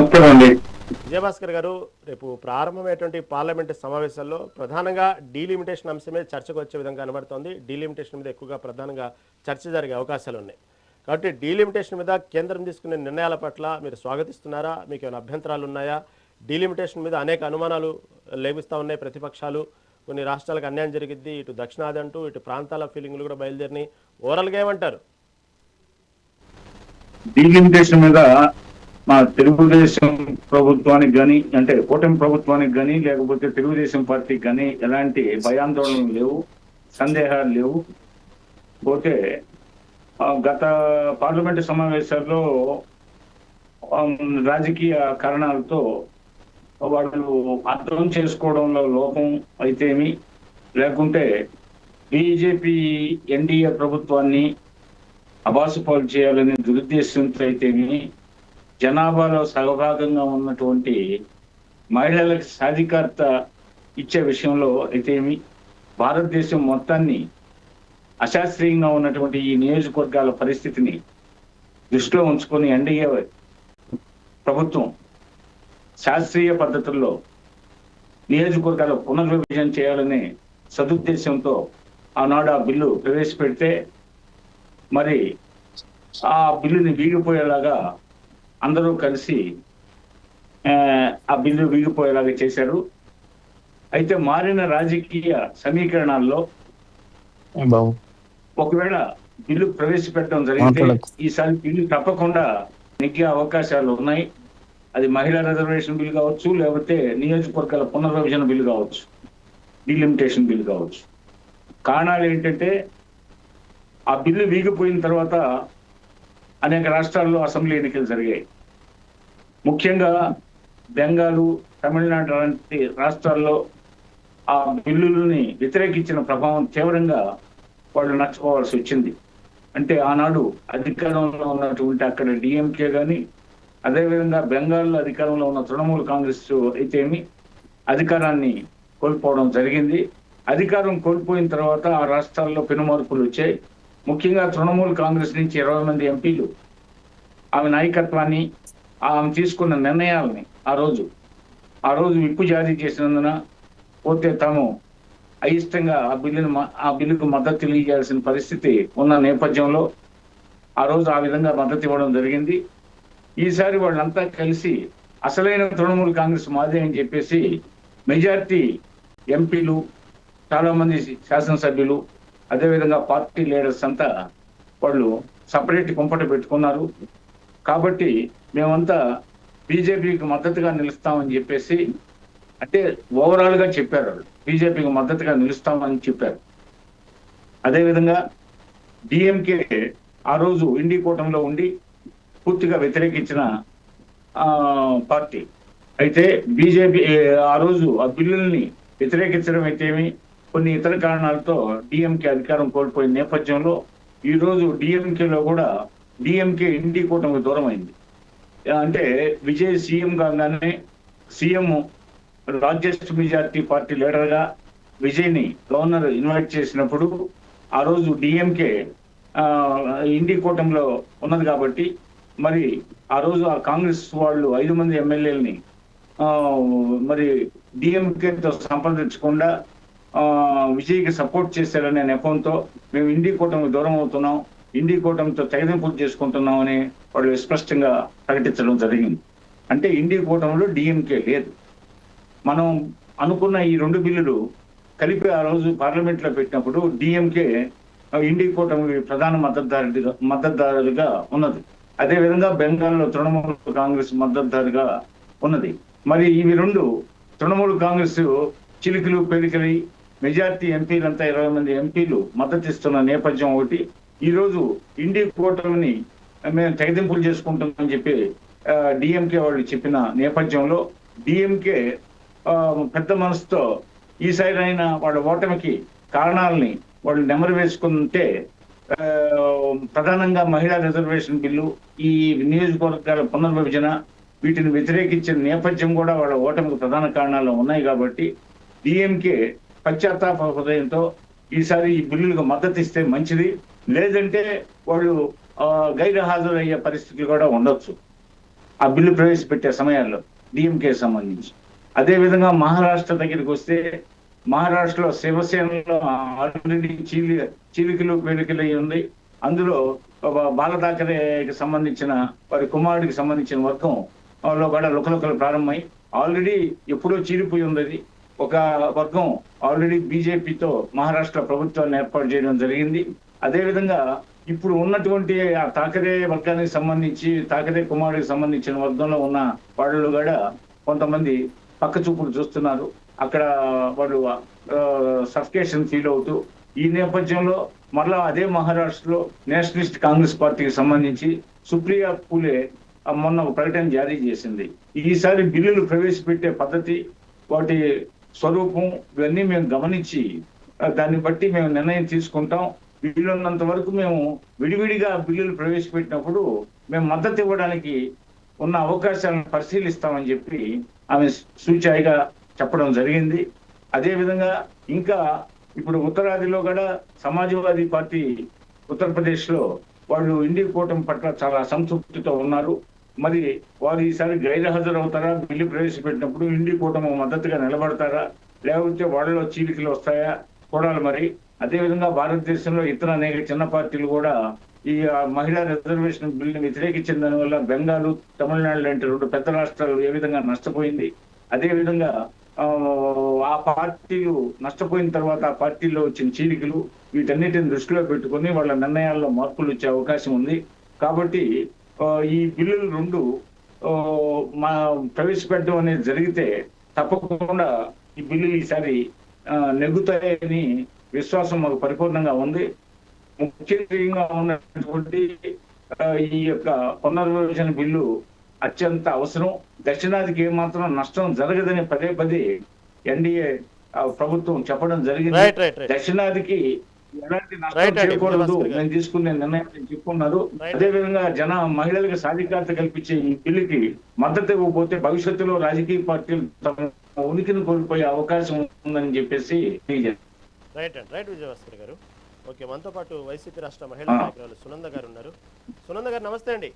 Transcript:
నమస్కారం అండి. విజయభాస్కర్ గారు, రేపు ప్రారంభమైనటువంటి పార్లమెంటు సమావేశాల్లో ప్రధానంగా డీలిమిటేషన్ అంశమే చర్చకు వచ్చే విధంగా కనబడుతోంది. డీలిమిటేషన్ మీద ఎక్కువగా ప్రధానంగా చర్చ జరిగే అవకాశాలు ఉన్నాయి. కాబట్టి డీలిమిటేషన్ మీద కేంద్రం తీసుకునే నిర్ణయాల పట్ల మీరు స్వాగతిస్తున్నారా? మీకు ఏమైనా అభ్యంతరాలు ఉన్నాయా? డీలిమిటేషన్ మీద అనేక అనుమానాలు లేవిస్తూ ఉన్నాయి ప్రతిపక్షాలు. కొన్ని రాష్ట్రాలకు అన్యాయం జరిగిద్ది, ఇటు దక్షిణాది అంటూ ఇటు ప్రాంతాల ఫీలింగ్లు కూడా బయలుదేరినాయి. ఓవరాల్గా ఏమంటారు? డీలిమిటేషన్ మీద మా తెలుగుదేశం ప్రభుత్వానికి కానీ, అంటే కూటమి ప్రభుత్వానికి కానీ, లేకపోతే తెలుగుదేశం పార్టీకి కానీ ఎలాంటి భయాందోళనలు లేవు, సందేహాలు లేవు. పోతే గత పార్లమెంటు సమావేశాల్లో రాజకీయ కారణాలతో వాళ్ళు అర్థం చేసుకోవడంలో లోపం అయితేమి, లేకుంటే బీజేపీ ఎన్డీఏ ప్రభుత్వాన్ని అబాసుపాలు చేయాలనే దురుద్దేశంతో అయితేమి, జనాభాలో సగభాగంగా ఉన్నటువంటి మహిళలకు సాధికారత ఇచ్చే విషయంలో అయితేమి, భారతదేశం మొత్తాన్ని అశాస్త్రీయంగా ఉన్నటువంటి ఈ నియోజకవర్గాల పరిస్థితిని దృష్టిలో ఉంచుకొని ఎన్డీఏ ప్రభుత్వం శాస్త్రీయ పద్ధతుల్లో నియోజకవర్గాల పునర్విభజన చేయాలనే సదుద్దేశంతో ఆనాడు ఆ బిల్లు ప్రవేశపెడితే, మరి ఆ బిల్లుని వీగిపోయేలాగా అందరూ కలిసి ఆ బిల్లు వీగిపోయేలాగా చేశారు. అయితే మారిన రాజకీయ సమీకరణాల్లో ఒకవేళ బిల్లు ప్రవేశపెట్టడం జరిగితే ఈసారి బిల్లు తప్పకుండా నెగ్గే అవకాశాలు ఉన్నాయి. అది మహిళా రిజర్వేషన్ బిల్ కావచ్చు, లేకపోతే నియోజకవర్గాల పునర్విభజన బిల్లు కావచ్చు, డీలిమిటేషన్ బిల్ కావచ్చు. కారణాలు ఏంటంటే, ఆ బిల్లు వీగిపోయిన తర్వాత అనేక రాష్ట్రాల్లో అసెంబ్లీ ఎన్నికలు జరిగాయి. ముఖ్యంగా బెంగాలు, తమిళనాడు లాంటి రాష్ట్రాల్లో ఆ బిల్లులని వ్యతిరేకించిన ప్రభావం తీవ్రంగా వాళ్ళు నచ్చుకోవాల్సి వచ్చింది. అంటే ఆనాడు అధికారంలో ఉన్నటువంటి అక్కడ డిఎంకే కానీ, అదేవిధంగా బెంగాల్లో అధికారంలో ఉన్న తృణమూల్ కాంగ్రెస్ అయితేమి అధికారాన్ని కోల్పోవడం జరిగింది. అధికారం కోల్పోయిన తర్వాత ఆ రాష్ట్రాల్లో పెనుమార్పులు వచ్చాయి. ముఖ్యంగా తృణమూల్ కాంగ్రెస్ నుంచి 20 మంది ఎంపీలు ఆమె నాయకత్వాన్ని, ఆమె తీసుకున్న నిర్ణయాలని ఆ రోజు విప్పు జారీ చేసినందున పోతే తాము అయిష్టంగా ఆ బిల్లుకు మద్దతు తెలియజేయాల్సిన పరిస్థితి ఉన్న నేపథ్యంలో ఆ రోజు ఆ విధంగా మద్దతు ఇవ్వడం జరిగింది. ఈసారి వాళ్ళంతా కలిసి అసలైన తృణమూల్ కాంగ్రెస్ మాదే అని చెప్పేసి మెజారిటీ ఎంపీలు, చాలా మంది శాసనసభ్యులు, అదేవిధంగా పార్టీ లీడర్స్ అంతా వాళ్ళు సపరేట్ కుంపట పెట్టుకున్నారు. కాబట్టి మేమంతా బీజేపీకి మద్దతుగా నిలుస్తామని చెప్పేసి, అంటే ఓవరాల్ గా చెప్పారు, వాళ్ళు బీజేపీకి మద్దతుగా నిలుస్తామని చెప్పారు. అదేవిధంగా డిఎంకే ఆ రోజు ఇండి కూటమిలో ఉండి పూర్తిగా వ్యతిరేకించిన పార్టీ. అయితే బీజేపీ ఆ రోజు ఆ బిల్లుల్ని వ్యతిరేకించడం అయితేమి, కొన్ని ఇతర కారణాలతో డిఎంకే అధికారం కోల్పోయిన నేపథ్యంలో ఈ రోజు డిఎంకేలో కూడా డిఎంకే ఇండి కూటమికి దూరం అయింది. అంటే విజయ్ సీఎం కాగానే సీఎం లార్జెస్ట్ మెజారిటీ పార్టీ లీడర్గా విజయ్ని గవర్నర్ ఇన్వైట్ చేసినప్పుడు ఆ రోజు డిఎంకే ఇండి కూటమిలో ఉన్నది కాబట్టి, మరి ఆ రోజు ఆ కాంగ్రెస్ వాళ్ళు 5 మంది ఎమ్మెల్యేలని మరి డిఎంకేతో సంప్రదించకుండా విజయ్కి సపోర్ట్ చేశారనే నెపంతో మేము ఇండి కూటమికి దూరం అవుతున్నాం, ఇండి కూటమితో తెగదింపులు చేసుకుంటున్నాం అని వాళ్ళు స్పష్టంగా ప్రకటించడం జరిగింది. అంటే ఇండి కూటమిలో డిఎంకే లేదు. మనం అనుకున్న ఈ 2 బిల్లులు కలిపి ఆ రోజు పార్లమెంట్ లో పెట్టినప్పుడు డిఎంకే ఇండి కూటమికి ప్రధాన మద్దతుదారుగా ఉన్నది. అదేవిధంగా బెంగాల్లో తృణమూల్ కాంగ్రెస్ మద్దతుదారుగా ఉన్నది. మరి ఇవి 2 తృణమూల్ కాంగ్రెస్ చిలికలు పెలికలి మెజార్టీ ఎంపీలంతా 20 మంది ఎంపీలు మద్దతిస్తున్న నేపథ్యం ఒకటి. ఈ రోజు ఇండి కూటమిని మేము తెగదింపులు చేసుకుంటామని చెప్పి డిఎంకే వాళ్ళు చెప్పిన నేపథ్యంలో డిఎంకే పెద్ద మనసుతో ఈసారి అయినా వాళ్ళ ఓటమికి కారణాలని వాళ్ళు నెమరు వేసుకుంటే, ప్రధానంగా మహిళా రిజర్వేషన్ బిల్లు, ఈ నియోజకవర్గాల పునర్విభజన, వీటిని వ్యతిరేకించిన నేపథ్యం కూడా వాళ్ళ ఓటమికి ప్రధాన కారణాలు ఉన్నాయి. కాబట్టి డిఎంకే పశ్చాత్తాప హృదయంతో ఈసారి ఈ బిల్లులకు మద్దతు ఇస్తే మంచిది, లేదంటే వాళ్ళు గైరు హాజరయ్యే పరిస్థితులు కూడా ఉండొచ్చు. ఆ బిల్లు ప్రవేశపెట్టే సమయాల్లో డిఎంకే సంబంధించి. అదేవిధంగా మహారాష్ట్ర దగ్గరికి వస్తే మహారాష్ట్రలో శివసేనలో ఆల్రెడీ చీలికలు పేలికలు అయి ఉంది. అందులో బాల ఠాకరేకి సంబంధించిన వారి కుమారుడికి సంబంధించిన వర్గం లో కూడా లుకలుకలు ప్రారంభమై ఆల్రెడీ ఎప్పుడో చీలిపోయి ఉంది. అది ఒక వర్గం ఆల్రెడీ బీజేపీతో మహారాష్ట్ర ప్రభుత్వాన్ని ఏర్పాటు చేయడం జరిగింది. అదేవిధంగా ఇప్పుడు ఉన్నటువంటి ఆ ఠాకరే వర్గానికి సంబంధించి ఠాకరే కుమారుడికి సంబంధించిన వర్గంలో ఉన్న వాళ్ళు కూడా కొంతమంది పక్క చూపులు చూస్తున్నారు. అక్కడ వాళ్ళు సఫికేషన్ ఫీల్ అవుతూ ఈ నేపథ్యంలో మరలా అదే మహారాష్ట్రలో నేషనలిస్ట్ కాంగ్రెస్ పార్టీకి సంబంధించి సుప్రియా పూలే మొన్న ఒక ప్రకటన జారీ చేసింది. ఈసారి బిల్లులు ప్రవేశపెట్టే పద్ధతి, వాటి స్వరూపం ఇవన్నీ మేము గమనించి దాన్ని బట్టి మేము నిర్ణయం తీసుకుంటాం. వీలున్నంత వరకు మేము విడివిడిగా బిల్లులు ప్రవేశపెట్టినప్పుడు మేము మద్దతు ఇవ్వడానికి ఉన్న అవకాశాలను పరిశీలిస్తామని చెప్పి ఆమె సూచాయిగా చెప్పడం జరిగింది. అదేవిధంగా ఇంకా ఇప్పుడు ఉత్తరాదిలో కూడా సమాజ్వాదీ పార్టీ ఉత్తరప్రదేశ్ లో వాళ్ళు ఇండియా కూటమి పట్ల చాలా అసంతృప్తితో ఉన్నారు. మరి వారు ఈసారి గైర్హాజరు అవుతారా, బిల్లు ప్రవేశపెట్టినప్పుడు ఇండియా కూటమి మద్దతుగా నిలబడతారా, లేకపోతే వాళ్ళలో చీలికలు వస్తాయా చూడాలి. మరి అదేవిధంగా భారతదేశంలో ఇతర అనేక చిన్న పార్టీలు కూడా ఈ మహిళా రిజర్వేషన్ బిల్లుని వ్యతిరేకించిన దానివల్ల బెంగాల్, తమిళనాడు లాంటి 2 పెద్ద రాష్ట్రాలు ఏ విధంగా నష్టపోయింది. అదేవిధంగా ఆ పార్టీలు నష్టపోయిన తర్వాత ఆ పార్టీలో వచ్చిన చీలికలు వీటన్నిటిని దృష్టిలో పెట్టుకుని వాళ్ళ నిర్ణయాల్లో మార్పులు వచ్చే అవకాశం ఉంది. కాబట్టి ఈ బిల్లులు 2 ప్రవేశపెట్టడం అనేది జరిగితే తప్పకుండా ఈ బిల్లులు ఈసారి నెగ్గుతాయని విశ్వాసం మాకు పరిపూర్ణంగా ఉంది. ముఖ్యంగా ఉన్నటువంటి ఈ యొక్క పునర్విభజన బిల్లు అత్యంత అవసరం. దక్షిణాదికి ఏమాత్రం నష్టం జరగదని పదే పదే ఎన్డీఏ ప్రభుత్వం చెప్పడం జరిగింది. దక్షిణాదికి ఎలాంటి నష్టం చేయకూడదు నేను తీసుకునే నిర్ణయం చెప్పుకున్నారు. అదేవిధంగా మహిళలకు సాధికారత కల్పించే ఈ బిల్లుకి మద్దతు ఇవ్వకపోతే భవిష్యత్తులో రాజకీయ పార్టీలు తమ ఉనికిని కోల్పోయే అవకాశం ఉందని చెప్పేసి రైట్ విజయభాస్కర్ గారు. ఓకే, మనతో పాటు వైసీపీ రాష్ట్ర మహిళా నాయకురాలు సునంద గారు ఉన్నారు. సునంద గారు నమస్తే అండి.